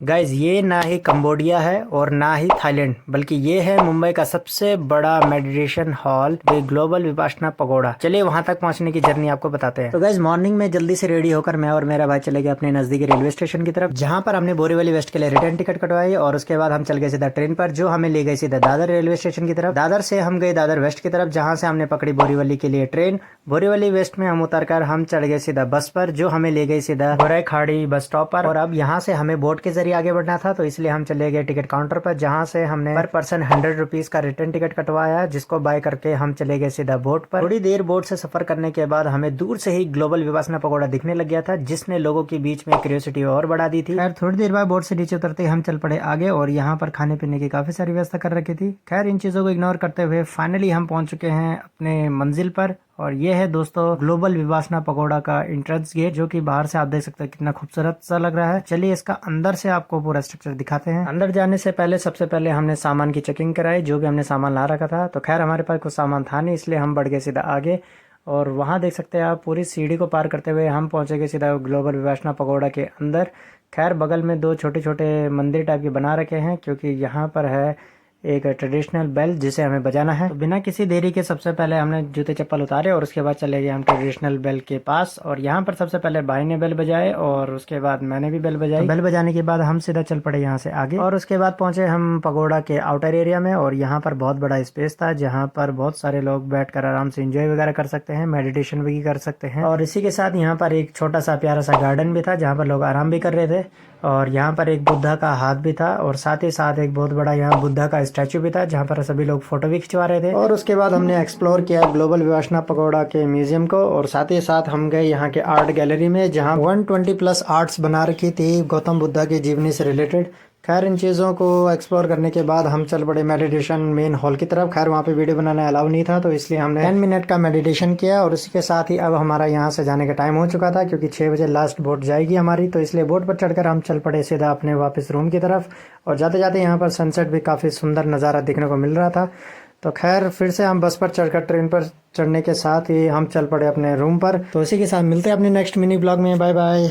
Guys ये ना ही Cambodia है और ना ही थाईलैंड, बल्कि ये है मुंबई का सबसे बड़ा meditation hall the global Vipassana pagoda. चलिए वहां तक पहुंचने की जर्नी आपको बताते हैं। तो गाइज मॉर्निंग में जल्दी से रेडी होकर मैं और मेरा भाई चले गए अपने नजदीकी रेलवे स्टेशन की तरफ, जहां पर हमने बोरीवली वेस्ट के लिए रिटर्न टिकट कटवाई और उसके बाद हम चल गए सीधा ट्रेन पर, जो हमें ले गई सीधा दादर रेलवे स्टेशन की तरफ। दादर से हम गए दादर वेस्ट की तरफ, जहां से हमने पकड़ी बोरीवली के लिए ट्रेन। बोरीवली वेस्ट में हम उतरकर हम चढ़ गए सीधा बस पर, जो हमें ले गई सीधा गोराई खाड़ी बस स्टॉप पर। और अब यहाँ से हमें बोट के जरिए आगे बढ़ना था, तो इसलिए हम चले गए टिकट काउंटर पर, जहां से हमने पर पर्सन 100 रुपीज का रिटर्न टिकट कटवाया, जिसको बाय करके हम चले गए सीधा बोट पर। थोड़ी देर बोट से सफर करने के बाद हमें दूर से ही ग्लोबल विपासना पगोड़ा दिखने लग गया था, जिसने लोगों के बीच में क्यूरियोसिटी और बढ़ा दी थी। खैर थोड़ी देर बाद बोट से नीचे उतरते हम चल पड़े आगे, और यहाँ पर खाने पीने की काफी सारी व्यवस्था कर रखी थी। खैर इन चीजों को इग्नोर करते हुए फाइनली हम पहुंच चुके हैं अपने मंजिल पर, और ये है दोस्तों ग्लोबल विपासना पगोड़ा का एंट्रेंस गेट, जो कि बाहर से आप देख सकते हैं कितना खूबसूरत सा लग रहा है। चलिए इसका अंदर से आपको पूरा स्ट्रक्चर दिखाते हैं। अंदर जाने से पहले सबसे पहले हमने सामान की चेकिंग कराई, जो भी हमने सामान ला रखा था। तो खैर हमारे पास कुछ सामान था नहीं, इसलिए हम बढ़ गए सीधा आगे, और वहाँ देख सकते हैं आप पूरी सीढ़ी को पार करते हुए हम पहुंचे गए सीधा ग्लोबल विपासना पगोड़ा के अंदर। खैर बगल में दो छोटे छोटे मंदिर टाइप के बना रखे हैं, क्योंकि यहाँ पर है एक ट्रेडिशनल बेल जिसे हमें बजाना है। तो बिना किसी देरी के सबसे पहले हमने जूते चप्पल उतारे और उसके बाद चले गए हम ट्रेडिशनल बेल के पास। और यहाँ पर सबसे पहले भाई ने बेल बजाए और उसके बाद मैंने भी बेल बजाई। तो बेल बजाने के बाद हम सीधा चल पड़े यहाँ से आगे, और उसके बाद पहुंचे हम पगोड़ा के आउटर एरिया में। और यहाँ पर बहुत बड़ा स्पेस था, जहाँ पर बहुत सारे लोग बैठकर आराम से एंजॉय वगैरह कर सकते हैं, मेडिटेशन भी कर सकते हैं। और इसी के साथ यहाँ पर एक छोटा सा प्यारा सा गार्डन भी था, जहाँ पर लोग आराम भी कर रहे थे। और यहाँ पर एक बुद्धा का हाथ भी था, और साथ ही साथ एक बहुत बड़ा यहाँ बुद्धा का स्टैचू भी था, जहाँ पर सभी लोग फोटो भी खिंचवा रहे थे। और उसके बाद हमने एक्सप्लोर किया ग्लोबल विपासना पगोड़ा के म्यूजियम को, और साथ ही साथ हम गए यहाँ के आर्ट गैलरी में, जहाँ 120+ आर्ट्स बना रखी थी गौतम बुद्धा की जीवनी से रिलेटेड। खैर इन चीज़ों को एक्सप्लोर करने के बाद हम चल पड़े मेडिटेशन मेन हॉल की तरफ। खैर वहाँ पे वीडियो बनाना अलाउ नहीं था, तो इसलिए हमने 10 मिनट का मेडिटेशन किया, और इसी के साथ ही अब हमारा यहाँ से जाने का टाइम हो चुका था, क्योंकि 6 बजे लास्ट बोट जाएगी हमारी। तो इसलिए बोट पर चढ़कर हम चल पड़े सीधा अपने वापस रूम की तरफ। और जाते जाते यहाँ पर सनसेट भी काफ़ी सुंदर नज़ारा देखने को मिल रहा था। तो खैर फिर से हम बस पर चढ़कर ट्रेन पर चढ़ने के साथ ही हम चल पड़े अपने रूम पर। तो इसी के साथ मिलते हैं अपने नेक्स्ट मिनी ब्लॉग में। Bye bye.